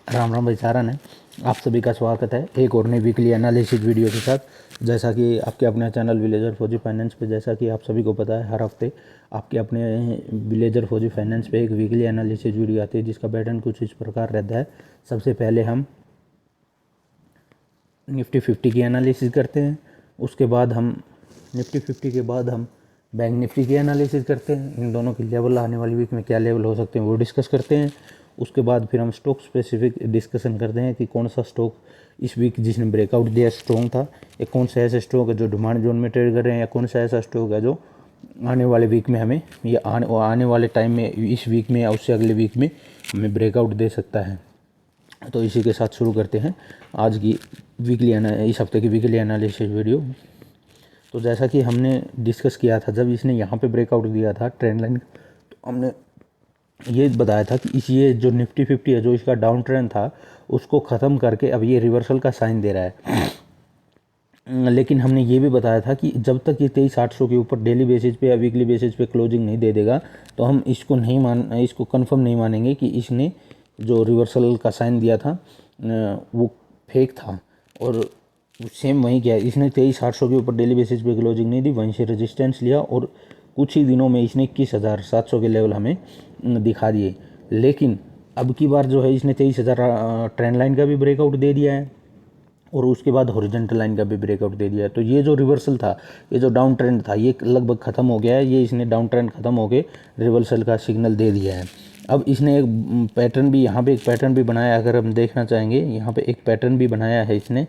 राम राम भाई सारन है। आप सभी का स्वागत है एक और नई वीकली एनालिसिस वीडियो के साथ। जैसा कि आपके अपने चैनल विलेजर फौजी फाइनेंस पे, जैसा कि आप सभी को पता है, हर हफ्ते आपके अपने विलेजर फौजी फाइनेंस पे एक वीकली एनालिसिस वीडियो आती है जिसका पैटर्न कुछ इस प्रकार रहता है। सबसे पहले हम निफ्टी 50 की एनालिसिस करते हैं, उसके बाद हम निफ्टी 50 के बाद हम बैंक निफ्टी की एनालिसिस करते हैं। इन दोनों की लेवल आने वाली वीक में क्या लेवल हो सकते हैं वो डिस्कस करते हैं। उसके बाद फिर हम स्टॉक स्पेसिफिक डिस्कशन करते हैं कि कौन सा स्टॉक इस वीक जिसने ब्रेकआउट दिया स्ट्रॉन्ग था, या कौन सा ऐसा स्टॉक है जो डिमांड जोन में ट्रेड कर रहे हैं, या कौन सा ऐसा स्टॉक है जो आने वाले वीक में हमें या आने वाले टाइम में इस वीक में या उससे अगले वीक में हमें ब्रेकआउट दे सकता है। तो इसी के साथ शुरू करते हैं आज की इस हफ्ते की वीकली एनालिसिस वीडियो। तो जैसा कि हमने डिस्कस किया था, जब इसने यहाँ पे ब्रेकआउट दिया था ट्रेंड लाइन, तो हमने ये बताया था कि ये जो निफ्टी 50 है, जो इसका डाउन ट्रेंड था उसको ख़त्म करके अब ये रिवर्सल का साइन दे रहा है। लेकिन हमने ये भी बताया था कि जब तक ये 23,800 के ऊपर डेली बेसिस पे या वीकली बेसिस पे क्लोजिंग नहीं दे देगा तो हम इसको कंफर्म नहीं मानेंगे कि इसने जो रिवर्सल का साइन दिया था वो फेक था। और सेम वहीं किया, इसने 23,800 के ऊपर डेली बेसिस पे क्लोजिंग नहीं दी, वहीं से रेजिस्टेंस लिया और कुछ ही दिनों में इसने 21,700 के लेवल हमें दिखा दिए। लेकिन अब की बार जो है इसने 23,000 ट्रेंड लाइन का भी ब्रेकआउट दे दिया है और उसके बाद हॉरिजॉन्टल लाइन का भी ब्रेकआउट दे दिया है। तो ये जो रिवर्सल था, ये जो डाउन ट्रेंड था, ये लगभग ख़त्म हो गया है। ये इसने डाउन ट्रेंड ख़त्म हो के रिवर्सल का सिग्नल दे दिया है। अब इसने एक पैटर्न भी, यहाँ पे एक पैटर्न भी बनाया, अगर हम देखना चाहेंगे यहाँ पे एक पैटर्न भी बनाया है इसने।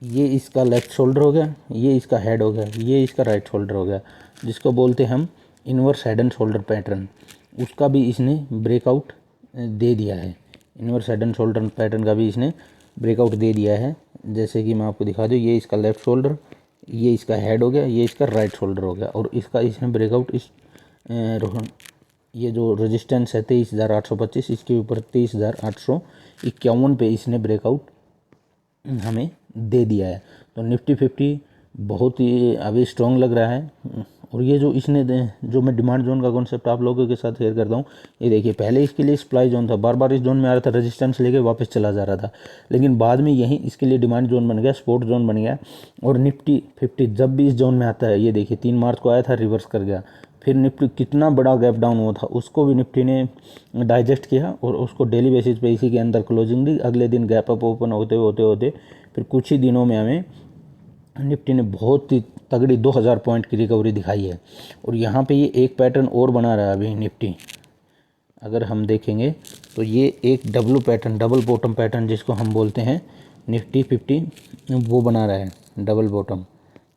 ये इसका लेफ्ट शोल्डर हो गया, ये इसका हेड हो गया, ये इसका राइट शोल्डर हो गया, जिसको बोलते हैं हम inverse head and shoulder pattern. उसका भी इसने ब्रेकआउट दे दिया है। Inverse head and shoulder pattern का भी इसने ब्रेकआउट दे दिया है। जैसे कि मैं आपको दिखा दूँ, ये इसका लेफ्ट शोल्डर, ये इसका हेड हो गया, ये इसका राइट शोल्डर हो गया, और इसका इसने ब्रेकआउट ये जो रेजिस्टेंस है 23,825, इसके ऊपर 23,851 पे इसने ब्रेकआउट हमें दे दिया है। तो निफ्टी 50 बहुत ही अभी स्ट्रॉन्ग लग रहा है। और ये जो इसने जो मैं डिमांड जोन का कॉन्सेप्ट आप लोगों के साथ शेयर करता हूँ, ये देखिए, पहले इसके लिए सप्लाई जोन था, बार बार इस जोन में आ रहा था, रेजिस्टेंस लेके वापस चला जा रहा था, लेकिन बाद में यही इसके लिए डिमांड जोन बन गया, सपोर्ट जोन बन गया। और निफ्टी 50 जब भी इस जोन में आता है, ये देखिए 3 मार्च को आया था, रिवर्स कर गया, फिर निफ्टी कितना बड़ा गैप डाउन हुआ था उसको भी निफ्टी ने डाइजेस्ट किया और उसको डेली बेसिस पे इसी के अंदर क्लोजिंग दी। अगले दिन गैप अप ओपन होते फिर कुछ ही दिनों में हमें निफ्टी ने बहुत ही तगड़ी 2,000 पॉइंट की रिकवरी दिखाई है। और यहाँ पे ये एक पैटर्न और बना रहा है अभी निफ्टी, अगर हम देखेंगे तो ये एक डबल बॉटम पैटर्न जिसको हम बोलते हैं निफ्टी 50, वो बना रहा है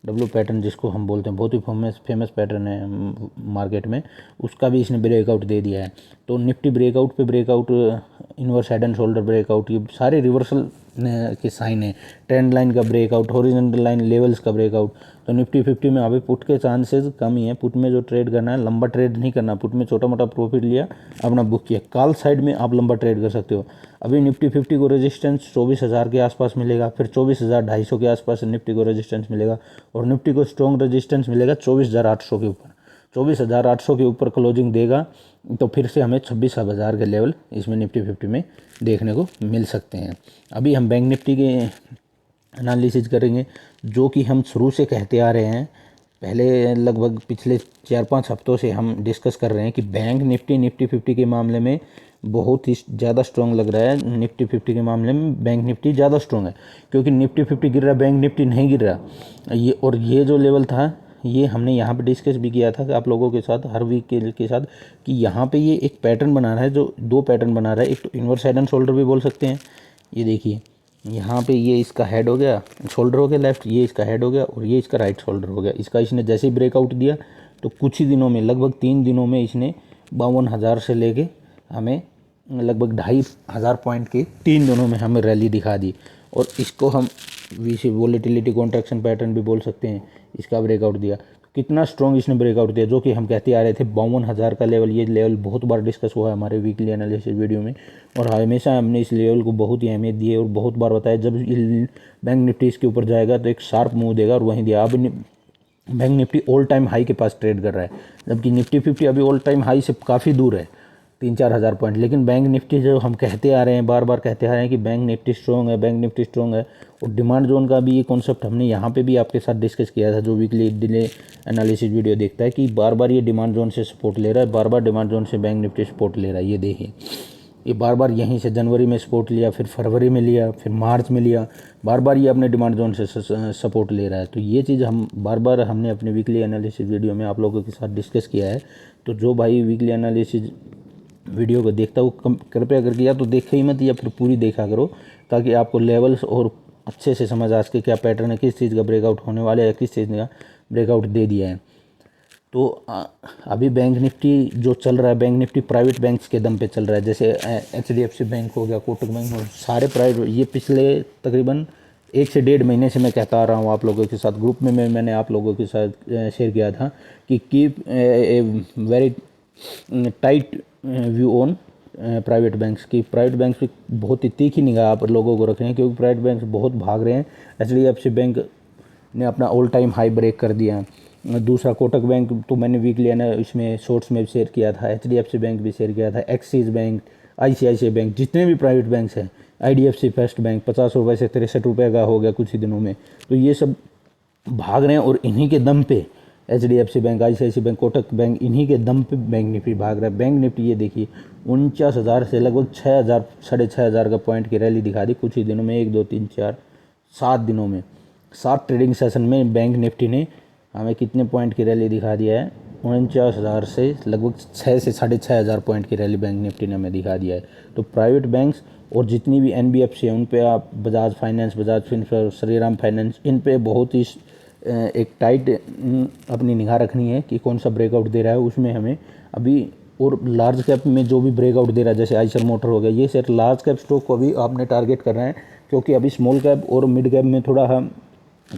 डब्लू पैटर्न जिसको हम बोलते हैं, बहुत ही फेमस पैटर्न है मार्केट में। उसका भी इसने ब्रेकआउट दे दिया है। तो निफ्टी ब्रेकआउट पे breakout, inverse head and shoulder breakout, ये सारे रिवर्सल के साइन है। ट्रेंड लाइन का ब्रेकआउट, हॉरिजॉन्टल लाइन लेवल्स का ब्रेकआउट। तो निफ्टी 50 में अभी पुट के चांसेस कम ही है। पुट में जो ट्रेड करना है, लंबा ट्रेड नहीं करना, पुट में छोटा मोटा प्रॉफिट लिया, अपना बुक किया, कॉल साइड में आप लंबा ट्रेड कर सकते हो। अभी निफ्टी 50 को रेजिस्टेंस 24,000 के आसपास मिलेगा, फिर 24,250 के आसपास निफ्टी को रेजिस्टेंस मिलेगा, और निफ्टी को स्ट्रॉन्ग रेजिस्टेंस मिलेगा 24,800 के ऊपर। 24,800 के ऊपर क्लोजिंग देगा तो फिर से हमें 26,000 के लेवल इसमें निफ्टी 50 में देखने को मिल सकते हैं। अभी हम बैंक निफ्टी के एनालिसिस करेंगे, जो कि हम शुरू से कहते आ रहे हैं, पहले लगभग पिछले 4-5 हफ्तों से हम डिस्कस कर रहे हैं कि बैंक निफ्टी 50 के मामले में बहुत ही ज़्यादा स्ट्रॉन्ग लग रहा है। निफ्टी 50 के मामले में बैंक निफ्टी ज़्यादा स्ट्रॉन्ग है, क्योंकि निफ्टी 50 गिर रहा, बैंक निफ्टी नहीं गिर रहा। ये जो लेवल था, ये हमने यहाँ पे डिस्कस भी किया था कि आप लोगों के साथ हर वीक के साथ, कि यहाँ पे ये एक पैटर्न बना रहा है, जो 2 पैटर्न बना रहा है। एक तो इन्वर्स हेड एंड शोल्डर भी बोल सकते हैं। ये देखिए, यहाँ पे ये इसका हेड हो गया, शोल्डर हो गया लेफ्ट, ये इसका हेड हो गया, और ये इसका राइट शोल्डर हो गया। इसका इसने जैसे ही ब्रेकआउट दिया तो कुछ ही दिनों में, लगभग 3 दिनों में, इसने 52,000 से लेके हमें लगभग 2,500 पॉइंट की 3 दिनों में हमें रैली दिखा दी। और इसको हम वोलेटिलिटी कॉन्ट्रैक्शन पैटर्न भी बोल सकते हैं। इसका ब्रेकआउट दिया, कितना स्ट्रॉन्ग इसने ब्रेकआउट दिया, जो कि हम कहते आ रहे थे 52,000 का लेवल। ये लेवल बहुत बार डिस्कस हुआ है हमारे वीकली एनालिसिस वीडियो में, और हमेशा हमने इस लेवल को बहुत ही अहमियत दी है और बहुत बार बताया, जब बैंक निफ्टी इसके ऊपर जाएगा तो एक शार्प मूव देगा, और वहीं दिया। अब bank Nifty all time high के पास ट्रेड कर रहा है, जबकि निफ्टी 50 अभी ऑल टाइम हाई से काफ़ी दूर है। 3-4 हज़ार पॉइंट। लेकिन बैंक निफ्टी जो हम कहते आ रहे हैं, बार बार कहते आ रहे हैं कि बैंक निफ्टी स्ट्रॉन्ग है, बैंक निफ्टी स्ट्रॉन्ग है, और डिमांड जोन का भी ये कॉन्सेप्ट हमने यहाँ पे भी आपके साथ डिस्कस किया था, जो वीकली डिले एनालिसिस वीडियो देखता है, कि बार बार ये डिमांड जोन से सपोर्ट ले रहा है, बार बार डिमांड जोन से बैंक निफ्टी सपोर्ट ले रहा है। ये देखिए, ये बार बार यहीं से जनवरी में सपोर्ट लिया, फिर फरवरी में लिया, फिर मार्च में लिया, बार बार ये अपने डिमांड जोन से सपोर्ट ले रहा है। तो ये चीज़ हम बार बार हमने अपने वीकली एनालिसिस वीडियो में आप लोगों के साथ डिस्कस किया है। तो जो भाई वीकली एनालिसिस वीडियो को देखता हो, कृपया करके या तो देखा ही मत या फिर पूरी देखा करो, ताकि आपको लेवल्स और अच्छे से समझ आ सके क्या पैटर्न है, किस चीज़ का ब्रेकआउट होने वाला है या किस चीज़ का ब्रेकआउट दे दिया है। तो अभी बैंक निफ्टी जो चल रहा है, बैंक निफ्टी प्राइवेट बैंक्स के दम पे चल रहा है, जैसे HDFC बैंक हो गया, कोटक बैंक हो, सारे प्राइवेट, ये पिछले तकरीबन 1 से 1.5 महीने से मैं कहता आ रहा हूँ आप लोगों के साथ, ग्रुप में मैंने आप लोगों के साथ शेयर किया था कि keep a very tight view on private banks की। प्राइवेट बैंक्स की बहुत ही तीखी निगाह आप लोगों को रख रहे हैं, क्योंकि प्राइवेट बैंक्स बहुत भाग रहे हैं। HDFC बैंक ने अपना ऑल टाइम हाई ब्रेक कर दिया। दूसरा कोटक बैंक तो मैंने वीकली ना इसमें शॉर्ट्स में भी शेयर किया था, HDFC बैंक भी शेयर किया था, एक्सिस बैंक, ICICI बैंक, जितने भी प्राइवेट बैंक्स हैं, IDFC फर्स्ट बैंक 50 रुपये से 63 रुपये का हो गया कुछ ही दिनों में। तो ये सब भाग रहे हैं, और इन्हीं के दम पे HDFC bank, ICICI bank, Kotak bank, इन्हीं के दम पे बैंक निफ्टी भाग रहा है। बैंक निफ्टी ये देखिए 49,000 से लगभग 6,000 6,500 का पॉइंट की रैली दिखा दी कुछ ही दिनों में, 1 2 3 4 7 दिनों में, 7 ट्रेडिंग सेशन में बैंक निफ्टी ने हमें कितने पॉइंट की रैली दिखा दिया है? 49,000 से लगभग 6 से 6,500 पॉइंट की रैली बैंक निफ्टी ने हमें दिखा दिया है। तो प्राइवेट बैंक्स और जितनी भी NBFC है उन पे आप Bajaj Finance, Bajaj Finserv, Shriram Finance, इन पे बहुत ही एक टाइट अपनी निगाह रखनी है कि कौन सा ब्रेकआउट दे रहा है उसमें हमें अभी। और लार्ज कैप में जो भी ब्रेकआउट दे रहा है, जैसे आइसर मोटर हो गया, ये सिर्फ लार्ज कैप स्टॉक को अभी आपने टारगेट करना है, क्योंकि अभी स्मॉल कैप और मिड कैप में थोड़ा हम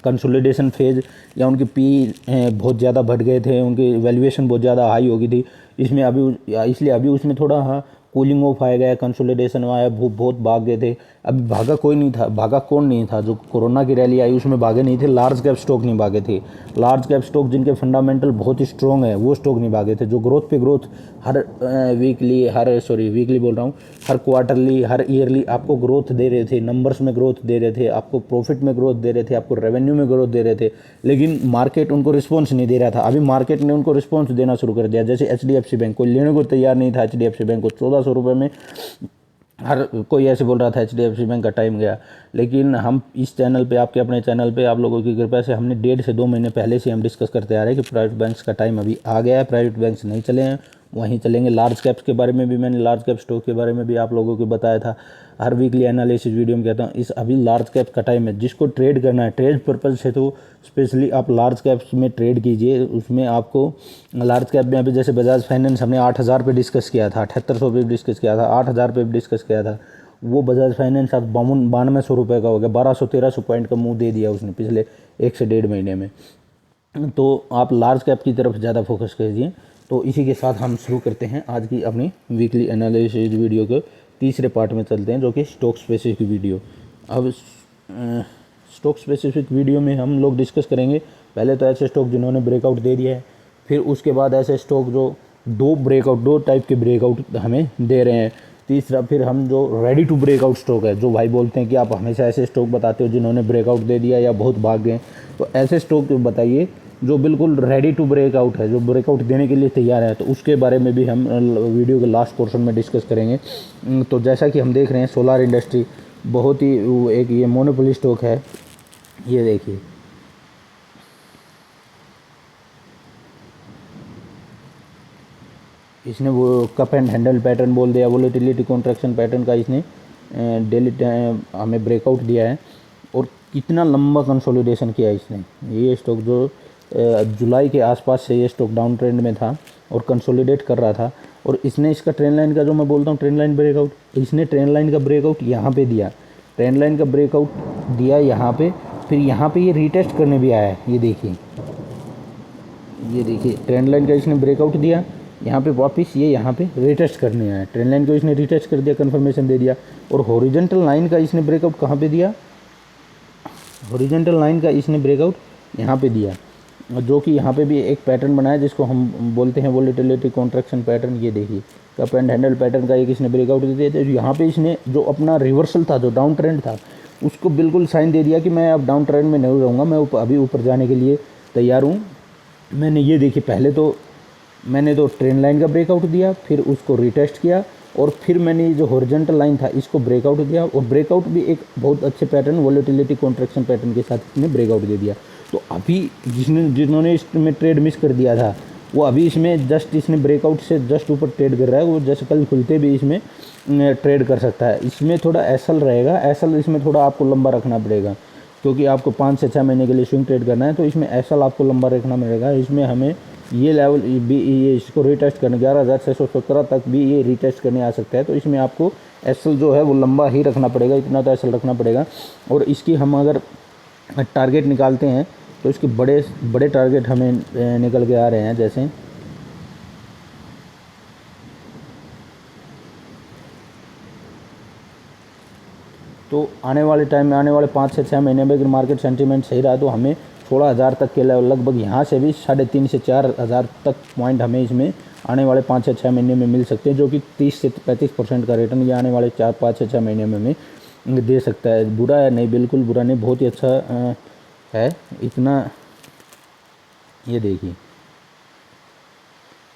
कंसोलिडेशन फेज या उनके पी बहुत ज़्यादा बढ़ गए थे, उनकी वैल्यूएशन बहुत ज़्यादा हाई हो गई थी, इसमें अभी इसलिए अभी उसमें थोड़ा कूलिंग ऑफ आया गया, कंसोलिडेशन आया, बहुत भाग गए थे। अभी भागा कोई नहीं था, भागा कौन नहीं था? जो कोरोना की रैली आई उसमें भागे नहीं थे, लार्ज कैप स्टॉक नहीं भागे थे। लार्ज कैप स्टॉक जिनके फंडामेंटल बहुत ही स्ट्रॉन्ग है वो स्टॉक नहीं भागे थे, जो ग्रोथ पे ग्रोथ हर वीकली बोल रहा हूँ, हर क्वार्टरली, हर ईयरली आपको ग्रोथ दे रहे थे, नंबर्स में ग्रोथ दे रहे थे, आपको प्रॉफिट में ग्रोथ दे रहे थे, आपको रेवेन्यू में ग्रोथ दे रहे थे, लेकिन मार्केट उनको रिस्पॉन्स नहीं दे रहा था। अभी मार्केट ने उनको रिस्पॉन्स देना शुरू कर दिया। जैसे HDFC बैंक, कोई लेने को तैयार नहीं था HDFC बैंक को, 1400 रुपये में हर कोई ऐसे बोल रहा था HDFC बैंक का टाइम गया। लेकिन हम इस चैनल पे, आपके अपने चैनल पे, आप लोगों की कृपया से हमने 1.5 से 2 महीने पहले से हम डिस्कस करते आ रहे हैं कि प्राइवेट बैंक्स का टाइम अभी आ गया है, प्राइवेट बैंक्स नहीं चले हैं, वहीं चलेंगे। लार्ज कैप्स के बारे में भी मैंने, लार्ज कैप स्टॉक के बारे में भी आप लोगों को बताया था, हर वीकली एनालिसिस वीडियो में कहता हूँ इस अभी लार्ज कैप का टाइम है। जिसको ट्रेड करना है ट्रेड पर्पज से, तो स्पेशली आप लार्ज कैप्स में ट्रेड कीजिए। उसमें आपको लार्ज कैप में अभी जैसे बजाज फाइनेंस हमने 8,000 पे डिस्कस किया था, 7,800 पे डिस्कस किया था, 8,000 पे भी डिस्कस किया था, वो बजाज फाइनेंस अब 9200 रुपये का हो गया, 1200-1300 पॉइंट का मुंह दे दिया उसने पिछले 1 से 1.5 महीने में। तो आप लार्ज कैप की तरफ ज़्यादा फोकस कीजिए। तो इसी के साथ हम शुरू करते हैं आज की अपनी वीकली एनालिसिस वीडियो के तीसरे पार्ट में चलते हैं, जो कि स्टॉक स्पेसिफिक वीडियो। अब स्टॉक स्पेसिफिक वीडियो में हम लोग डिस्कस करेंगे पहले तो ऐसे स्टॉक जिन्होंने ब्रेकआउट दे दिया है, फिर उसके बाद ऐसे स्टॉक जो दो टाइप के ब्रेकआउट हमें दे रहे हैं, तीसरा फिर हम जो रेडी टू ब्रेकआउट स्टॉक है, जो भाई बोलते हैं कि आप हमेशा ऐसे स्टॉक बताते हो जिन्होंने ब्रेकआउट दे दिया या बहुत भाग गए, तो ऐसे स्टॉक बताइए जो बिल्कुल रेडी टू ब्रेकआउट है, जो ब्रेकआउट देने के लिए तैयार है। तो उसके बारे में भी हम वीडियो के लास्ट पोर्शन में डिस्कस करेंगे। तो जैसा कि हम देख रहे हैं सोलार इंडस्ट्री बहुत ही एक ये मोनोपोली स्टॉक है, ये देखिए, इसने वो कप एंड हैंडल पैटर्न बोल दिया, वोलेटिलिटी कॉन्ट्रैक्शन पैटर्न का इसने डेली हमें ब्रेकआउट दिया है, और कितना लंबा कंसोलिडेशन किया इसने। ये स्टॉक जो जुलाई के आसपास से ये स्टॉक डाउन ट्रेंड में था और कंसोलिडेट कर रहा था, और इसने इसका ट्रेंड लाइन का जो मैं बोलता हूँ ट्रेंड लाइन ब्रेकआउट, इसने ट्रेंड लाइन का ब्रेकआउट यहाँ पे दिया, ट्रेंड लाइन का ब्रेकआउट दिया यहाँ पे, फिर यहाँ पे ये रीटेस्ट करने भी आया है। ये देखिए ट्रेंड लाइन का इसने ब्रेकआउट दिया, यहाँ पे वापस ये यहाँ पे रीटेस्ट करने आया, ट्रेंड लाइन को इसने रीटेस्ट कर दिया, कन्फर्मेशन दे दिया, और हॉरिजॉन्टल लाइन का इसने ब्रेकआउट कहाँ पे दिया, हॉरिजॉन्टल लाइन का इसने ब्रेकआउट यहाँ पे दिया, जो कि यहाँ पे भी एक पैटर्न बनाया जिसको हम बोलते हैं वोलेटिलिटी कॉन्ट्रैक्शन पैटर्न। ये देखिए कप एंड हैंडल पैटर्न का एक इसने ब्रेकआउट दे दिया था। यहाँ पे इसने जो अपना रिवर्सल था, जो डाउन ट्रेंड था, उसको बिल्कुल साइन दे दिया कि मैं अब डाउन ट्रेंड में नहीं रहूँगा, मैं अभी ऊपर जाने के लिए तैयार हूँ। मैंने ये देखिए पहले तो मैंने तो ट्रेंड लाइन का ब्रेकआउट दिया, फिर उसको रिटेस्ट किया, और फिर मैंने जो हॉरिजॉन्टल लाइन था इसको ब्रेकआउट दिया, और ब्रेकआउट भी एक बहुत अच्छे पैटर्न वोलेटिलिटी कॉन्ट्रैक्शन पैटर्न के साथ इसने ब्रेकआउट दे दिया। तो अभी जिन्होंने इसमें ट्रेड मिस कर दिया था वो अभी इसमें जस्ट इसने ब्रेकआउट से जस्ट ऊपर ट्रेड कर रहा है, वो जैसे कल खुलते भी इसमें ट्रेड कर सकता है। इसमें थोड़ा एसएल रहेगा, एसएल इसमें थोड़ा आपको लंबा रखना पड़ेगा, क्योंकि आपको 5 से 6 महीने के लिए स्विंग ट्रेड करना है, तो इसमें एसएल आपको लंबा रखना पड़ेगा। इसमें हमें ये लेवल भी ये इसको रिटेस्ट करने 11,617 तक भी ये रिटेस्ट करने आ सकता है। तो इसमें आपको एसएल जो है वो लंबा ही रखना पड़ेगा, इतना तो एसएल रखना पड़ेगा। और इसकी हम अगर टारगेट निकालते हैं तो इसके बड़े बड़े टारगेट हमें निकल के आ रहे हैं। जैसे तो आने वाले टाइम में, आने वाले 5 से 6 महीने में अगर मार्केट सेंटीमेंट सही रहा तो हमें 16,000 तक के लेवल, लगभग यहाँ से भी 3,500 से 4,000 तक पॉइंट हमें इसमें आने वाले 5 से 6 महीने में मिल सकते हैं, जो कि 30 से 35% का रिटर्न ये आने वाले 5 से 6 महीने में हमें दे सकता है। बुरा है नहीं, बिल्कुल बुरा नहीं, बहुत ही अच्छा है। इतना ये देखिए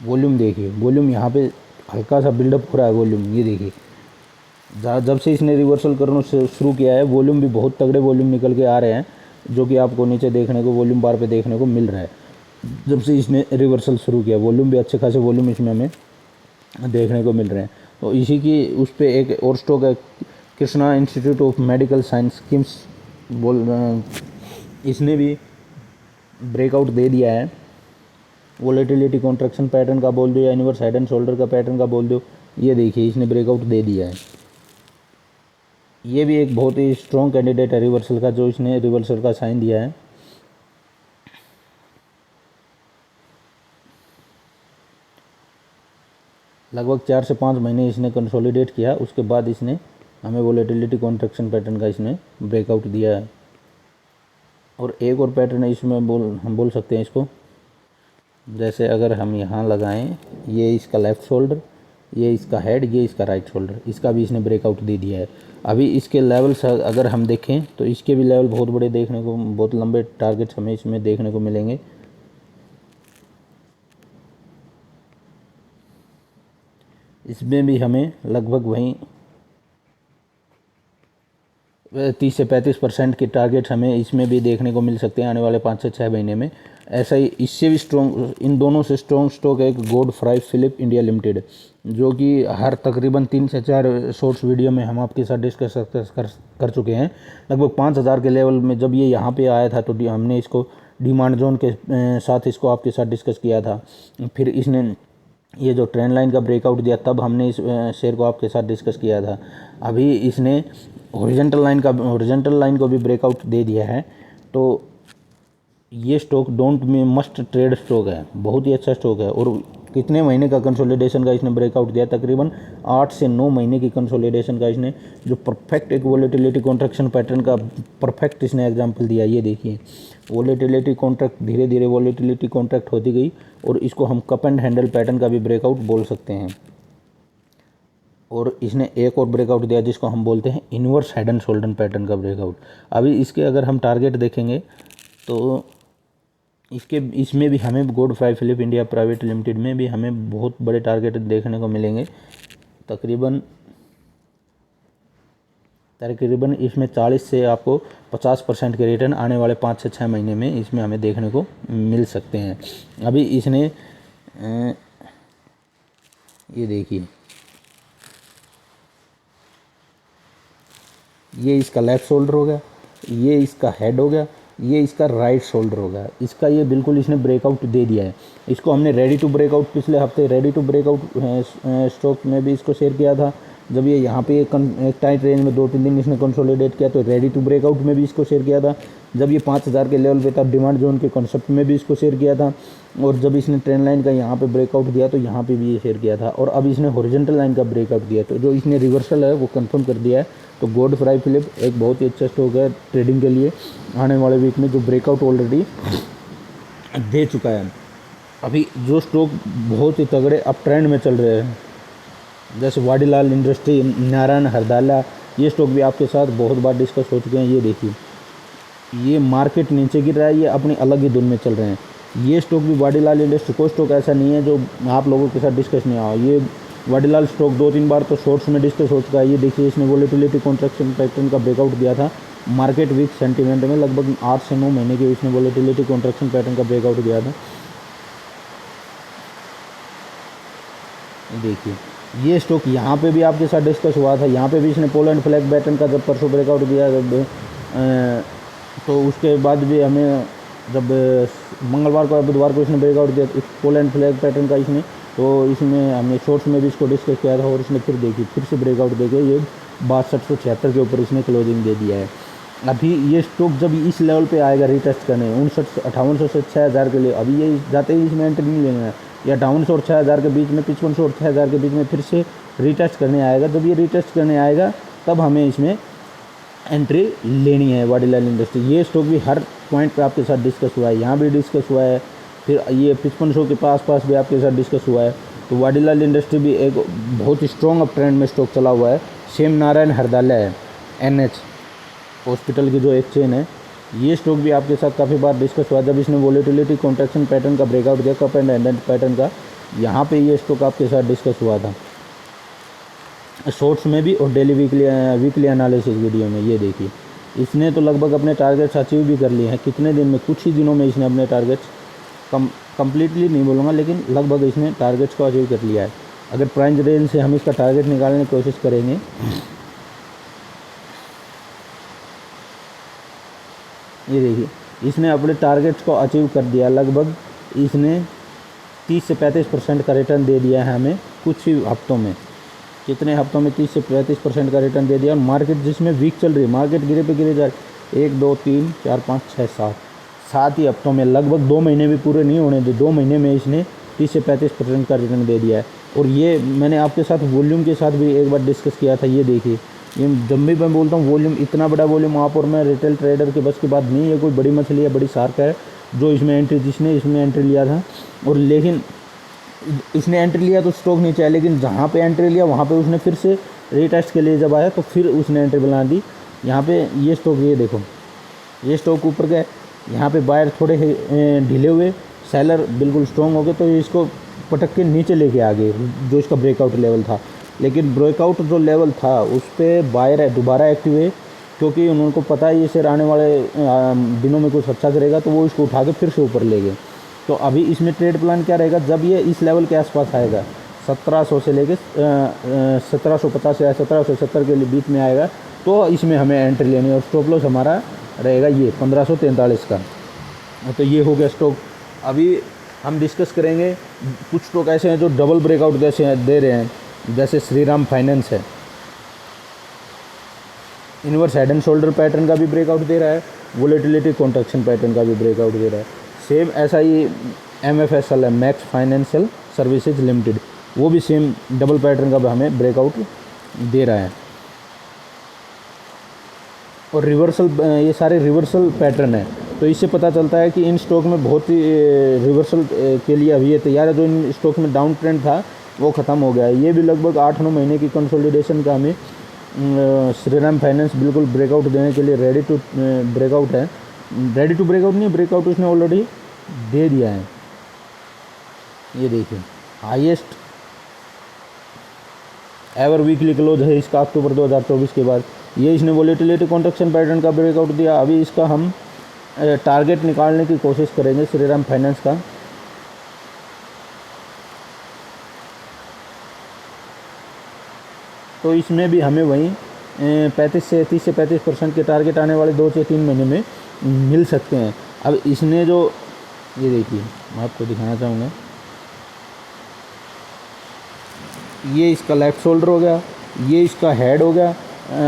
वॉल्यूम, देखिए वॉल्यूम यहाँ पे हल्का सा बिल्डअप हो रहा है वॉल्यूम। ये देखिए जब से इसने रिवर्सल करना शुरू किया है वॉल्यूम भी बहुत तगड़े वॉल्यूम निकल के आ रहे हैं, जो कि आपको नीचे देखने को वॉल्यूम बार पे देखने को मिल रहा है। जब से इसने रिवर्सल शुरू किया वॉल्यूम भी अच्छे खासे वॉल्यूम इसमें हमें देखने को मिल रहे हैं। तो इसी की उस पर एक और स्टॉक है Krishna institute of medical science KIMS, इसने भी ब्रेकआउट दे दिया है। वोलेटिलिटी कॉन्ट्रैक्शन पैटर्न का बोल दो या यूनिवर्स हेड एंड शोल्डर का पैटर्न का बोल दो, ये देखिए इसने ब्रेकआउट दे दिया है। ये भी एक बहुत ही स्ट्रॉन्ग कैंडिडेट है रिवर्सल का, जो इसने रिवर्सल का साइन दिया है। लगभग 4 से 5 महीने इसने कंसोलिडेट किया, उसके बाद इसने हमें वोलेटिलिटी कॉन्ट्रैक्शन पैटर्न का इसने ब्रेकआउट दिया है। और एक और पैटर्न है इसमें हम बोल सकते हैं इसको, जैसे अगर हम यहाँ लगाएं, ये इसका लेफ़्ट शोल्डर, ये इसका हेड, ये इसका राइट शोल्डर, इसका भी इसने ब्रेकआउट दे दिया है। अभी इसके लेवल्स अगर हम देखें तो इसके भी लेवल बहुत बड़े देखने को, बहुत लंबे टारगेट्स हमें इसमें देखने को मिलेंगे। इसमें भी हमें लगभग वहीं 30 से 35% के टारगेट हमें इसमें भी देखने को मिल सकते हैं आने वाले 5 से 6 महीने में। ऐसा ही इससे भी स्ट्रॉन्ग, इन दोनों से स्ट्रॉन्ग स्टॉक है एक गॉडफ्राई फिलिप इंडिया लिमिटेड, जो कि हर तकरीबन 3 से 4 शॉर्ट्स वीडियो में हम आपके साथ डिस्कस कर चुके हैं। लगभग 5,000 के लेवल में जब ये यहाँ पे आया था तो हमने इसको डिमांड जोन के साथ इसको आपके साथ डिस्कस किया था। फिर इसने ये जो ट्रेंड लाइन का ब्रेकआउट दिया तब हमने इस शेयर को आपके साथ डिस्कस किया था। अभी इसने हॉरिजॉन्टल लाइन को भी ब्रेकआउट दे दिया है। तो ये स्टॉक मस्ट ट्रेड स्टॉक है, बहुत ही अच्छा स्टॉक है। और कितने महीने का कंसोलिडेशन का इसने ब्रेकआउट दिया, तकरीबन 8 से 9 महीने की कंसोलिडेशन का इसने, जो परफेक्ट एक वोलेटिलिटी कॉन्ट्रैक्शन पैटर्न का परफेक्ट इसने एग्जांपल दिया। ये देखिए वोलेटिलिटी कॉन्ट्रैक्ट, धीरे धीरे वोलेटिलिटी कॉन्ट्रैक्ट होती गई, और इसको हम कप एंड हैंडल पैटर्न का भी ब्रेकआउट बोल सकते हैं। और इसने एक और ब्रेकआउट दिया जिसको हम बोलते हैं inverse head and shoulder pattern का ब्रेकआउट। अभी इसके अगर हम टारगेट देखेंगे तो इसमें भी हमें गॉडफ्राई फिलिप इंडिया प्राइवेट लिमिटेड में भी हमें बहुत बड़े टारगेट देखने को मिलेंगे। तकरीबन इसमें 40 से आपको 50% के रिटर्न आने वाले 5 से 6 महीने में इसमें हमें देखने को मिल सकते हैं। अभी इसने ये देखिए, ये इसका लेफ़्ट शोल्डर हो गया, ये इसका हेड हो गया, ये इसका राइट शोल्डर हो गया। इसका ये बिल्कुल इसने ब्रेकआउट दे दिया है। इसको हमने रेडी टू ब्रेकआउट, पिछले हफ्ते रेडी टू ब्रेकआउट स्टॉक में भी इसको शेयर किया था। जब ये यहाँ पे एक टाइट रेंज में 2-3 दिन इसने कंसोलिडेट किया तो रेडी टू ब्रेकआउट में भी इसको शेयर किया था। जब ये 5,000 के लेवल पे था डिमांड जोन के कॉन्सेप्ट में भी इसको शेयर किया था। और जब इसने ट्रेंड लाइन का यहाँ पे ब्रेकआउट दिया तो यहाँ पे भी ये शेयर किया था। और अब इसने हॉरिजॉन्टल लाइन का ब्रेकआउट दिया, तो जो इसने रिवर्सल है वो कंफर्म कर दिया है। तो गॉडफ्राई फिलिप एक बहुत ही अच्छा स्टॉक है ट्रेडिंग के लिए आने वाले वीक में, जो ब्रेकआउट ऑलरेडी दे चुका है। अभी जो स्टॉक बहुत ही तगड़े अप ट्रेंड में चल रहे हैं, जैसे वाडीलाल इंडस्ट्री, नारायण हरदाला, ये स्टॉक भी आपके साथ बहुत बार डिस्कस हो चुके हैं। ये देखिए, ये मार्केट नीचे गिर रहा है, ये अपनी अलग ही धुन में चल रहे हैं। ये स्टॉक भी वाडीलाल इंडस्ट्री, कोई स्टॉक ऐसा नहीं है जो आप लोगों के साथ डिस्कस नहीं हुआ। ये वाडीलाल स्टॉक 2-3 बार तो शॉर्ट्स में डिस्कस हो चुका है। ये देखिए, इसने वोलेटिलिटी कॉन्ट्रैक्शन पैटर्न का ब्रेकआउट दिया था मार्केट वीक सेंटीमेंट में, लगभग 8 से 9 महीने की इसने वोलेटिलिटी कॉन्ट्रैक्शन पैटर्न का ब्रेकआउट दिया था। देखिए, ये स्टॉक यहाँ पे भी आपके साथ डिस्कस हुआ था, यहाँ पे भी इसने पोल एंड फ्लैग पैटर्न का जब परसों ब्रेकआउट दिया, जब तो उसके बाद भी हमें जब मंगलवार को या बुधवार को इसने ब्रेकआउट दिया पोल एंड फ्लैग पैटर्न का इसने, तो इसमें हमने शॉर्ट्स में भी इसको डिस्कस किया था और इसने फिर देखी, फिर से ब्रेकआउट देके ये 6276 के ऊपर इसने क्लोजिंग दे दिया है। अभी ये स्टॉक जब इस लेवल पे आएगा रीटेस्ट करने 5800 से 6000 के लिए, अभी ये जाते ही इसमें एंट्री नहीं लेना है, या 5800 और 6000 के बीच में, 5500 और 6000 के बीच में फिर से रीटेस्ट करने आएगा। जब ये रीटेस्ट करने आएगा तब हमें इसमें एंट्री लेनी है वाडीलाल इंडस्ट्री। ये स्टॉक भी हर पॉइंट पे आपके साथ डिस्कस हुआ है, यहाँ भी डिस्कस हुआ है, फिर ये 5500 के पास भी आपके साथ डिस्कस हुआ है। तो वाडीलाल इंडस्ट्री भी एक बहुत ही स्ट्रॉन्ग अप ट्रेंड में स्टॉक चला हुआ है। सेम नारायण हरदाला है, NH हॉस्पिटल की जो एक चेन है, ये स्टॉक भी आपके साथ काफ़ी बार डिस्कस हुआ जब इसने वोलेटिलिटी कॉन्ट्रैक्शन पैटर्न का ब्रेकआउट दिया, कप एंड हैंडल पैटर्न का, यहाँ पे ये स्टॉक आपके साथ डिस्कस हुआ था शॉर्ट्स में भी और डेली वीकली एनालिसिस वीडियो में। ये देखिए, इसने तो लगभग अपने टारगेट्स अचीव भी कर लिए हैं। कितने दिन में, कुछ ही दिनों में इसने अपने टारगेट्स कंप्लीटली नहीं बोलूँगा, लेकिन लगभग इसने टारगेट्स को अचीव कर लिया है। अगर प्राइस रेंज से हम इसका टारगेट निकालने की कोशिश करेंगे, ये देखिए, इसने अपने टारगेट्स को अचीव कर दिया। लगभग इसने 30 से 35% का रिटर्न दे दिया है हमें कुछ ही हफ्तों में। कितने हफ्तों में 30 से 35% का रिटर्न दे दिया। और मार्केट जिसमें वीक चल रही है, मार्केट गिरे पे गिरे जा रही, 1 2 3 4 5 6 7 ही हफ्तों में, लगभग 2 महीने भी पूरे नहीं होने दे, 2 महीने में इसने 30 से 35% का रिटर्न दे दिया है। और ये मैंने आपके साथ वॉल्यूम के साथ भी एक बार डिस्कस किया था। ये देखिए, ये जब भी मैं बोलता हूँ वॉल्यूम, इतना बड़ा वॉल्यूम आप और मैं रिटेल ट्रेडर के बस की बात नहीं है। कोई बड़ी मछली है, बड़ी शार्क है जो जिसने इसमें एंट्री लिया था, और लेकिन इसने एंट्री लिया तो स्टॉक नीचे आया, लेकिन जहाँ पे एंट्री लिया वहाँ पे उसने फिर से रीटेस्ट के लिए जब आया तो फिर उसने एंट्री बना दी। यहाँ पे ये स्टॉक, ये देखो, ये स्टॉक ऊपर गए, यहाँ पे बायर थोड़े ढीले हुए, सेलर बिल्कुल स्ट्रॉन्ग हो गए, तो इसको पटक के नीचे लेके आ गए जो इसका ब्रेकआउट लेवल था। लेकिन ब्रेकआउट जो लेवल था उस पर बायर दोबारा एक्टिव है, क्योंकि उनको पता है ये शेयर आने वाले दिनों में कुछ अच्छा करेगा, तो वो इसको उठा के फिर से ऊपर ले गए। तो अभी इसमें ट्रेड प्लान क्या रहेगा, जब ये इस लेवल के आसपास आएगा 1700 से लेके 1750 या 1770 के बीच में आएगा, तो इसमें हमें एंट्री लेनी है। और स्टॉप लॉस हमारा रहेगा ये 1543 का। तो ये हो गया स्टॉक। अभी हम डिस्कस करेंगे कुछ स्टॉक ऐसे हैं जो डबल ब्रेकआउट जैसे दे रहे हैं, जैसे श्रीराम फाइनेंस है, inverse head and shoulder pattern का भी ब्रेकआउट दे रहा है, वोलेटिलिटी कॉन्ट्रैक्शन पैटर्न का भी ब्रेकआउट दे रहा है। सेम ऐसा ही MFSL है, मैक्स फाइनेंशियल सर्विसेज लिमिटेड, वो भी सेम डबल पैटर्न का हमें ब्रेकआउट दे रहा है। और रिवर्सल, ये सारे रिवर्सल पैटर्न है, तो इससे पता चलता है कि इन स्टॉक में बहुत ही रिवर्सल के लिए अभी ये तैयार है। जो इन स्टॉक में डाउन ट्रेंड था वो ख़त्म हो गया है। ये भी लगभग 8-9 महीने की कंसोलिडेशन का हमें श्रीराम फाइनेंस बिल्कुल ब्रेकआउट देने के लिए रेडी टू ब्रेकआउट है। रेडी टू ब्रेकआउट नहीं, ब्रेकआउट उसने ऑलरेडी दे दिया है। ये देखिए, हाईएस्ट एवर वीकली क्लोज है इसका अक्टूबर 2024 के बाद। ये इसने वोलेटिलिटी कॉन्ट्रैक्शन पैटर्न का ब्रेकआउट दिया। अभी इसका हम टारगेट निकालने की कोशिश करेंगे श्रीराम फाइनेंस का। तो इसमें भी हमें वहीं 30 से 35% के टारगेट आने वाले 2 से 3 महीने में मिल सकते हैं। अब इसने जो, ये देखिए, मैं आपको दिखाना चाहूँगा, ये इसका लेफ़्ट शोल्डर हो गया, ये इसका हेड हो गया,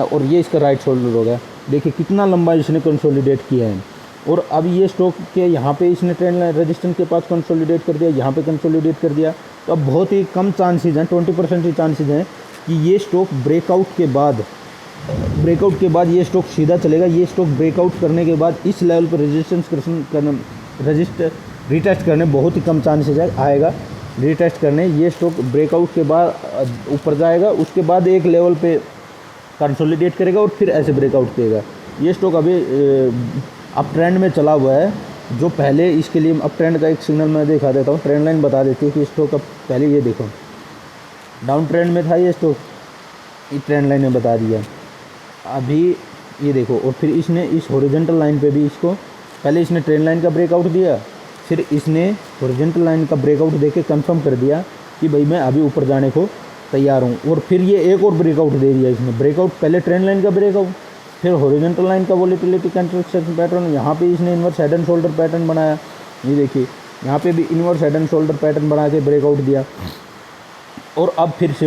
और ये इसका राइट शोल्डर हो गया। देखिए कितना लंबा इसने कंसोलिडेट किया है। और अब ये स्टॉक के यहाँ पे इसने ट्रेंड लाइन रेजिस्टेंस के पास कंसोलिडेट कर दिया, यहाँ पे कंसोलिडेट कर दिया। तो अब बहुत ही कम चांसेस हैं, 20% ही चांसेस हैं कि ये स्टॉक ब्रेकआउट के बाद ये स्टॉक सीधा चलेगा। ये स्टॉक ब्रेकआउट करने के बाद इस लेवल पर रीटेस्ट करने बहुत ही कम चांसेस आएगा रीटेस्ट करने। ये स्टॉक ब्रेकआउट के बाद ऊपर जाएगा, उसके बाद एक लेवल पे कंसोलिडेट करेगा और फिर ऐसे ब्रेकआउट करेगा। ये स्टॉक अभी अप ट्रेंड में चला हुआ है। जो पहले इसके लिए अप ट्रेंड का एक सिग्नल मैं दिखा देता हूँ, ट्रेंड लाइन बता देती है कि स्टॉक अब पहले ये देखो डाउन ट्रेंड में था ये स्टॉक, ये ट्रेंड लाइन ने बता दिया। अभी ये देखो, और फिर इसने इस हॉरिजॉन्टल लाइन पे भी इसको पहले इसने ट्रेंड लाइन का ब्रेकआउट दिया, फिर इसने हॉरिजॉन्टल लाइन का ब्रेकआउट देके कंफर्म कर दिया कि भाई मैं अभी ऊपर जाने को तैयार हूँ, और फिर ये एक और ब्रेकआउट दे दिया इसने। ब्रेकआउट पहले ट्रेंड लाइन का ब्रेकआउट, फिर हॉरिजॉन्टल लाइन का वोलेटिलिटी कंट्रैक्शन पैटर्न, यहाँ पे इसने inverse head and shoulder pattern बनाया। ये देखिए यहाँ पे भी inverse head and shoulder pattern बना के ब्रेकआउट दिया, और अब फिर से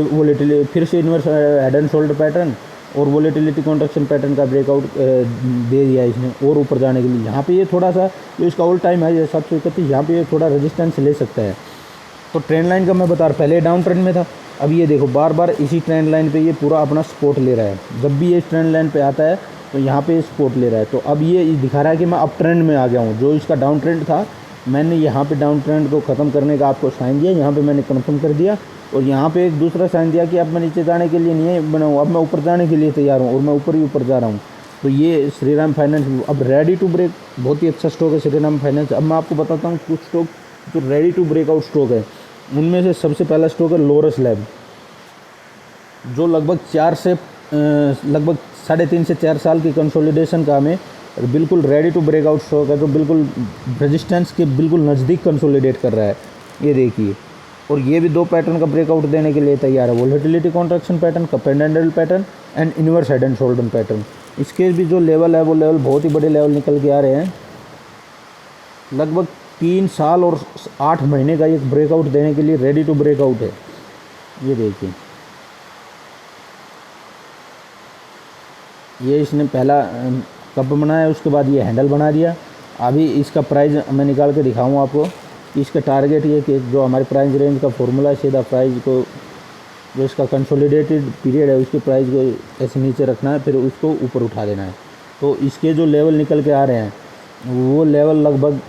inverse head and shoulder pattern और वोलेटिलिटी कॉन्ट्रैक्शन पैटर्न का ब्रेकआउट दे दिया इसने और ऊपर जाने के लिए। यहाँ पे ये थोड़ा सा जो इसका ऑल टाइम है 731, यहाँ पे ये थोड़ा रेजिस्टेंस ले सकता है। तो ट्रेंड लाइन का मैं बता रहा, पहले डाउन ट्रेंड में था, अब ये देखो बार बार इसी ट्रेंड लाइन पे ये पूरा अपना सपोर्ट ले रहा है। जब भी ये ट्रेंड लाइन पे आता है तो यहाँ पे सपोर्ट ले रहा है। तो अब ये दिखा रहा है कि मैं अप ट्रेंड में आ गया हूँ। जो इसका डाउन ट्रेंड था, मैंने यहाँ पे डाउन ट्रेंड को ख़त्म करने का आपको साइन दिया, यहाँ पे मैंने कन्फर्म कर दिया, और यहाँ पे एक दूसरा साइन दिया कि अब मैं नीचे जाने के लिए नहीं बना हूँ, अब मैं ऊपर जाने के लिए तैयार हूँ, और मैं ऊपर ही ऊपर जा रहा हूँ। तो ये श्रीराम फाइनेंस अब रेडी टू ब्रेक, बहुत ही अच्छा स्टॉक है श्रीराम फाइनेंस। अब मैं आपको बताता हूँ कुछ स्टॉक जो रेडी टू ब्रेकआउट स्टॉक है। उनमें से सबसे पहला स्टॉक है लोरस लैब, जो लगभग 3.5 से 4 साल की कंसोलिडेशन का हमें बिल्कुल रेडी टू ब्रेकआउट स्टॉक है, जो बिल्कुल रेजिस्टेंस के बिल्कुल नज़दीक कंसोलिडेट कर रहा है। ये देखिए, और ये भी 2 पैटर्न का ब्रेकआउट देने के लिए तैयार है, volatility contraction pattern, cup and handle pattern and inverse head and shoulder pattern. इसके भी जो लेवल है वो लेवल बहुत ही बड़े लेवल निकल के आ रहे हैं। लगभग 3 साल और 8 महीने का एक ब्रेकआउट देने के लिए रेडी टू ब्रेकआउट है। ये देखिए, ये इसने पहला कप बनाया, उसके बाद ये हैंडल बना दिया। अभी इसका प्राइस मैं निकाल के दिखाऊँ आपको। इसका टारगेट ये कि जो हमारे प्राइस रेंज का फॉर्मूला है, सीधा प्राइस को जो इसका कंसोलिडेटेड पीरियड है उसके प्राइस को ऐसे नीचे रखना है, फिर उसको ऊपर उठा देना है। तो इसके जो लेवल निकल के आ रहे हैं वो लेवल लगभग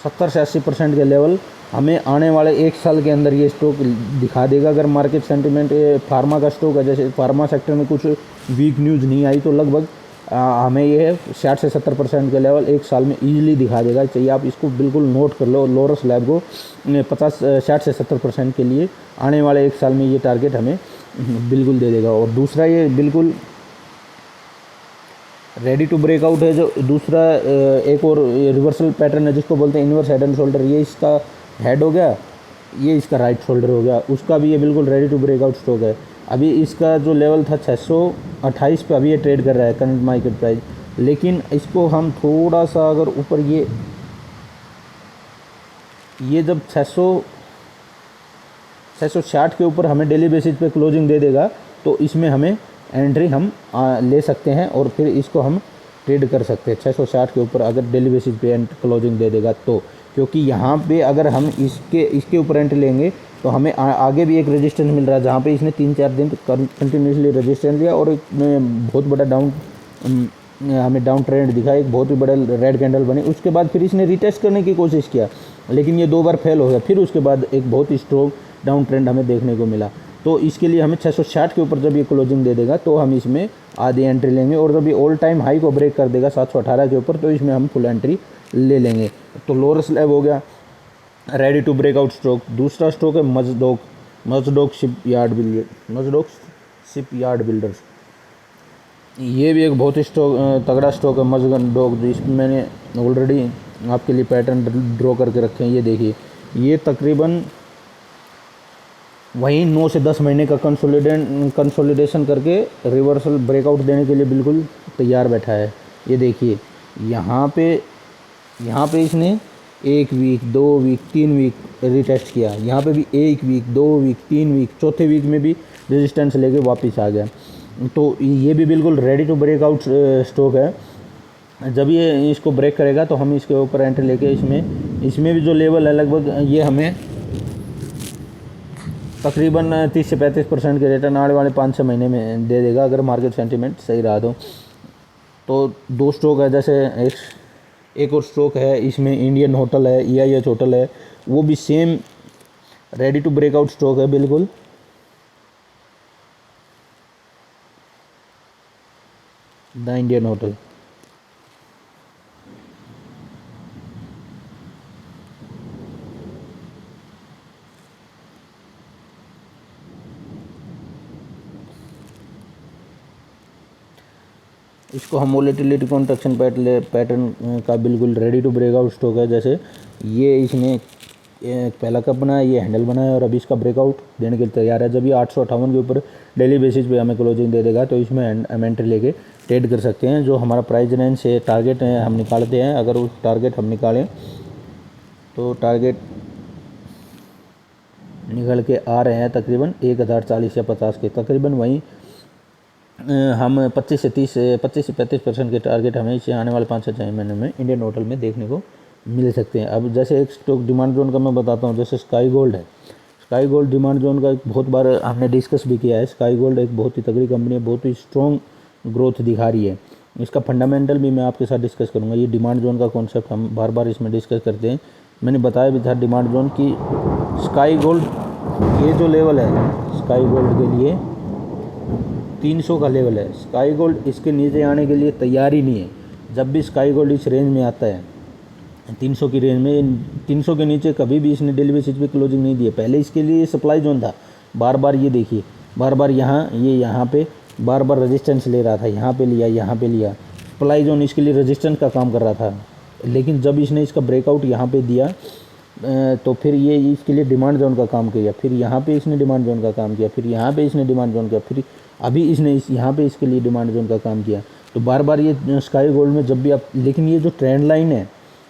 70 से 80% के लेवल हमें आने वाले 1 साल के अंदर ये स्टॉक दिखा देगा। अगर मार्केट सेंटिमेंट फार्मा का स्टॉक है, जैसे फार्मा सेक्टर में कुछ वीक न्यूज़ नहीं आई, तो लगभग हमें ये 60 से 70% के लेवल 1 साल में ईजिली दिखा देगा। चाहिए आप इसको बिल्कुल नोट कर लो, लोरस लैब को 60 से 70% के लिए आने वाले 1 साल में ये टारगेट हमें बिल्कुल दे देगा। और दूसरा ये बिल्कुल रेडी टू ब्रेकआउट है। जो दूसरा एक और रिवर्सल पैटर्न है जिसको बोलते हैं इन्वर्स हेड एंड शोल्डर, ये इसका हेड हो गया, ये इसका राइट शोल्डर हो गया, उसका भी ये बिल्कुल रेडी टू ब्रेकआउट स्टॉक है। अभी इसका जो लेवल था 628 पे अभी ये ट्रेड कर रहा है करंट मार्केट प्राइस, लेकिन इसको हम थोड़ा सा अगर ऊपर ये जब 660 के ऊपर हमें डेली बेसिस पे क्लोजिंग दे देगा तो इसमें हमें एंट्री हम ले सकते हैं और फिर इसको हम ट्रेड कर सकते हैं 660 के ऊपर अगर डेली बेसिस पे क्लोजिंग दे देगा तो। क्योंकि यहाँ पे अगर हम इसके ऊपर एंट्री लेंगे तो हमें आगे भी एक रेजिस्टेंस मिल रहा है, जहाँ पे इसने 3-4 दिन कंटिन्यूसली रेजिस्टेंस लिया और एक बहुत बड़ा हमें डाउन ट्रेंड दिखा, एक बहुत ही बड़ा रेड कैंडल बनी। उसके बाद फिर इसने रिटेस्ट करने की कोशिश किया, लेकिन ये 2 बार फेल हो गया। फिर उसके बाद एक बहुत ही स्ट्रॉन्ग डाउन ट्रेंड हमें देखने को मिला। तो इसके लिए हमें 660 के ऊपर जब ये क्लोजिंग दे देगा तो हम इसमें आधी एंट्री लेंगे, और जब ये ऑल टाइम हाई को ब्रेक कर देगा 718 के ऊपर तो इसमें हम फुल एंट्री ले लेंगे। तो लोअर स्लैब हो गया रेडी टू ब्रेकआउट स्टॉक। दूसरा स्टॉक है मजडॉक शिप यार्ड बिल्डर्स। ये भी एक बहुत ही तगड़ा स्टॉक है मजडॉक, जिसमें मैंने ऑलरेडी आपके लिए पैटर्न ड्रॉ करके रखे हैं। ये देखिए, ये तकरीबन वहीं 9 से 10 महीने का कंसोलिडेशन करके रिवर्सल ब्रेकआउट देने के लिए बिल्कुल तैयार बैठा है। ये देखिए, यहाँ पे इसने 1 वीक 2 वीक 3 वीक रिटेस्ट किया, यहाँ पे भी 1 वीक 2 वीक 3 वीक, चौथे वीक में भी रेजिस्टेंस लेके वापस आ गया। तो ये भी बिल्कुल रेडी टू ब्रेकआउट स्टॉक है। जब ये इसको ब्रेक करेगा तो हम इसके ऊपर एंट्री लेके इसमें भी जो लेवल है लगभग ये हमें तकरीबन 30 से 35% के रिटर्न आने वाले 5-6 महीने में दे देगा, अगर मार्केट सेंटीमेंट सही रहा तो 2 स्टॉक है, जैसे एक और स्टॉक है इसमें इंडियन होटल है, EIH होटल है, वो भी same ready to breakout stock है बिल्कुल। द इंडियन होटल इसको हम वोलेटिलिटी कॉन्ट्रैक्शन पैटर्न का बिल्कुल रेडी टू ब्रेकआउट स्टॉक है। जैसे ये इसने पहला कप बनाया, ये हैंडल बनाया और अभी इसका ब्रेकआउट देने के लिए तैयार है। जब ये 858 के ऊपर डेली बेसिस पे हमें क्लोजिंग दे देगा तो इसमें हम एंट्री लेके ट्रेड कर सकते हैं। जो हमारा प्राइस रेंज से टारगेट है हम निकालते हैं, अगर उस टारगेट हम निकालें तो टारगेट निकल के आ रहे हैं तकरीबन 1040 या 50 के तकरीबन। वहीं हम 25 से 35% के टारगेट हमें इसे आने वाले 5-6 महीने में इंडियन होटल में देखने को मिल सकते हैं। अब जैसे एक स्टॉक डिमांड जोन का मैं बताता हूँ, जैसे स्काई गोल्ड है। स्काई गोल्ड डिमांड जोन का एक बहुत बार हमने डिस्कस भी किया है। स्काई गोल्ड एक बहुत ही तगड़ी कंपनी है, बहुत ही स्ट्रॉन्ग ग्रोथ दिखा रही है। इसका फंडामेंटल भी मैं आपके साथ डिस्कस करूँगा। ये डिमांड जोन का कॉन्सेप्ट हम बार बार इसमें डिस्कस करते हैं। मैंने बताया भी था डिमांड जोन की स्काई गोल्ड ये जो लेवल है स्काई गोल्ड के लिए 300 का लेवल है। स्काई गोल्ड इसके नीचे आने के लिए तैयार ही नहीं है। जब भी स्काई गोल्ड इस रेंज में आता है 300 की रेंज में, 300 के नीचे कभी भी इसने डेली बेसिस पे क्लोजिंग नहीं दी है। पहले इसके लिए सप्लाई जोन था, बार बार ये देखिए बार बार यहाँ पे बार बार रेजिस्टेंस ले रहा था, यहाँ पे लिया यहाँ पे लिया। सप्लाई जोन इसके लिए रेजिस्टेंस का काम कर रहा था, लेकिन जब इसने इसका ब्रेकआउट यहाँ पे दिया तो फिर ये इसके लिए डिमांड जोन का काम किया। फिर यहाँ पे इसने डिमांड जोन का काम किया, फिर यहाँ पे इसने डिमांड जोन किया, फिर अभी इसने यहाँ पे इसके लिए डिमांड जोन का काम किया। तो बार बार ये स्काई गोल्ड में जब भी आप, लेकिन ये जो ट्रेंड लाइन है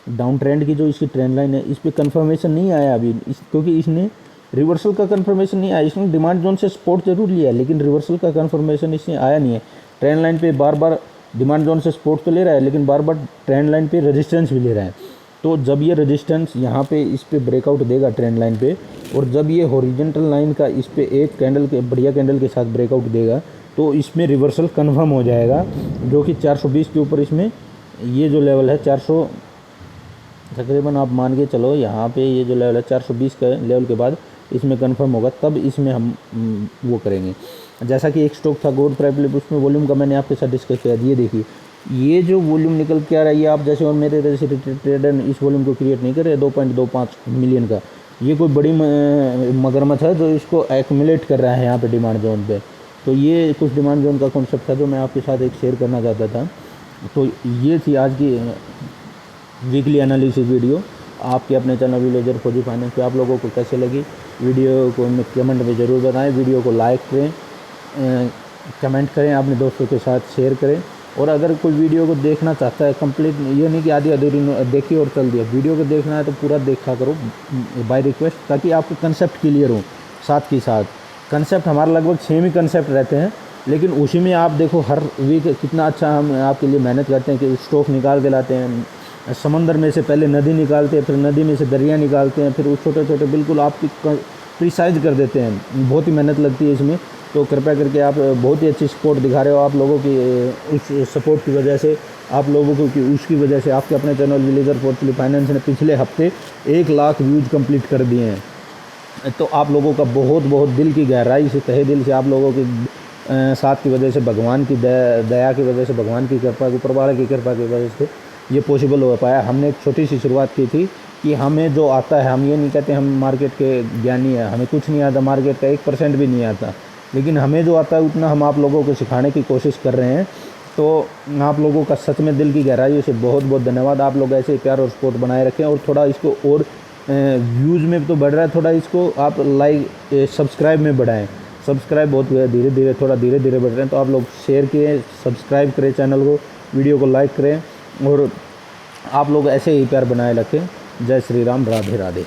डाउन ट्रेंड की, जो इसकी ट्रेंड लाइन है, इस पर कन्फर्मेशन नहीं आया अभी क्योंकि इसने रिवर्सल का कन्फर्मेशन नहीं आया। इसने डिमांड जोन से सपोर्ट जरूर लिया लेकिन रिवर्सल का कन्फर्मेशन इसने आया नहीं है। ट्रेंड लाइन पे बार बार डिमांड जोन से सपोर्ट तो ले रहा है लेकिन बार बार ट्रेंड लाइन पे रेजिस्टेंस भी ले रहा है। तो जब ये रेजिस्टेंस यहाँ पे इस पे ब्रेकआउट देगा ट्रेंड लाइन पे, और जब ये हॉरिजॉन्टल लाइन का इस पे एक कैंडल के बढ़िया कैंडल के साथ ब्रेकआउट देगा तो इसमें रिवर्सल कन्फर्म हो जाएगा, जो कि 420 के ऊपर इसमें ये जो लेवल है 400 तकरीबन आप मान के चलो, यहाँ पे ये जो लेवल है 420 का लेवल के बाद इसमें कंफर्म होगा, तब इसमें हम वो करेंगे। जैसा कि एक स्टॉक था गोल्ड प्राइवेट, उसमें वॉल्यूम का मैंने आपके साथ डिस्कस किया। ये देखिए ये जो वॉल्यूम निकल के आ रहा है, ये आप जैसे और मेरे जैसे ट्रेडर इस वॉल्यूम को क्रिएट नहीं कर रहे 2.25 मिलियन का। ये कोई बड़ी मगरमच्छ है जो इसको एक्यूमुलेट कर रहा है यहाँ पे डिमांड जोन पे। तो ये कुछ डिमांड जोन का कॉन्सेप्ट था जो मैं आपके साथ एक शेयर करना चाहता था। तो ये थी आज की वीकली एनालिसिस वीडियो। आपके अपने चैनल विलेजर फौजी फाइनेंस पे आप लोगों को कैसे लगी वीडियो को कमेंट में ज़रूर बताएं। वीडियो को लाइक करें, कमेंट करें, अपने दोस्तों के साथ शेयर करें। और अगर कोई वीडियो को देखना चाहता है कंप्लीट, ये नहीं कि आधी अधूरी देखी और चल दिया, वीडियो को देखना है तो पूरा देखा करो बाय रिक्वेस्ट, ताकि आपको कंसेप्ट क्लियर हो। साथ के साथ कंसेप्ट हमारा लगभग सेम ही कंसेप्ट रहते हैं, लेकिन उसी में आप देखो हर वीक कितना अच्छा हम आपके लिए मेहनत करते हैं कि स्टॉक निकाल के लाते हैं। समंदर में से पहले नदी निकालते हैं, फिर नदी में से दरिया निकालते हैं, फिर उस छोटे छोटे बिल्कुल आपकी प्रिसाइज कर देते हैं। बहुत ही मेहनत लगती है इसमें। तो कृपया करके आप बहुत ही अच्छी सपोर्ट दिखा रहे हो। आप लोगों की उस सपोर्ट की वजह से, आप लोगों की उसकी वजह से आपके अपने चैनल विलेजर फॉर्चूनली फाइनेंस ने पिछले हफ्ते 1 लाख व्यूज़ कंप्लीट कर दिए हैं। तो आप लोगों का बहुत बहुत दिल की गहराई से, तहे दिल से आप लोगों के साथ की वजह से, भगवान की दया की वजह से, भगवान की कृपा, ऊपर वाले की कृपा की वजह से ये पॉसिबल हो पाया। हमने एक छोटी सी शुरुआत की थी कि हमें जो आता है, हम ये नहीं कहते हम मार्केट के ज्ञानी हैं, हमें कुछ नहीं आता, मार्केट का 1% भी नहीं आता, लेकिन हमें जो आता है उतना हम आप लोगों को सिखाने की कोशिश कर रहे हैं। तो आप लोगों का सच में दिल की गहराई से बहुत बहुत धन्यवाद। आप लोग ऐसे प्यार और सपोर्ट बनाए रखें, और थोड़ा इसको और व्यूज़ में तो बढ़ रहा है, थोड़ा इसको आप लाइक सब्सक्राइब में बढ़ाएं। सब्सक्राइब बहुत धीरे धीरे बढ़ रहे हैं, तो आप लोग शेयर किए, सब्सक्राइब करें चैनल को, वीडियो को लाइक करें, और आप लोग ऐसे ही प्यार बनाए रखें। जय श्री राम, राधे राधे।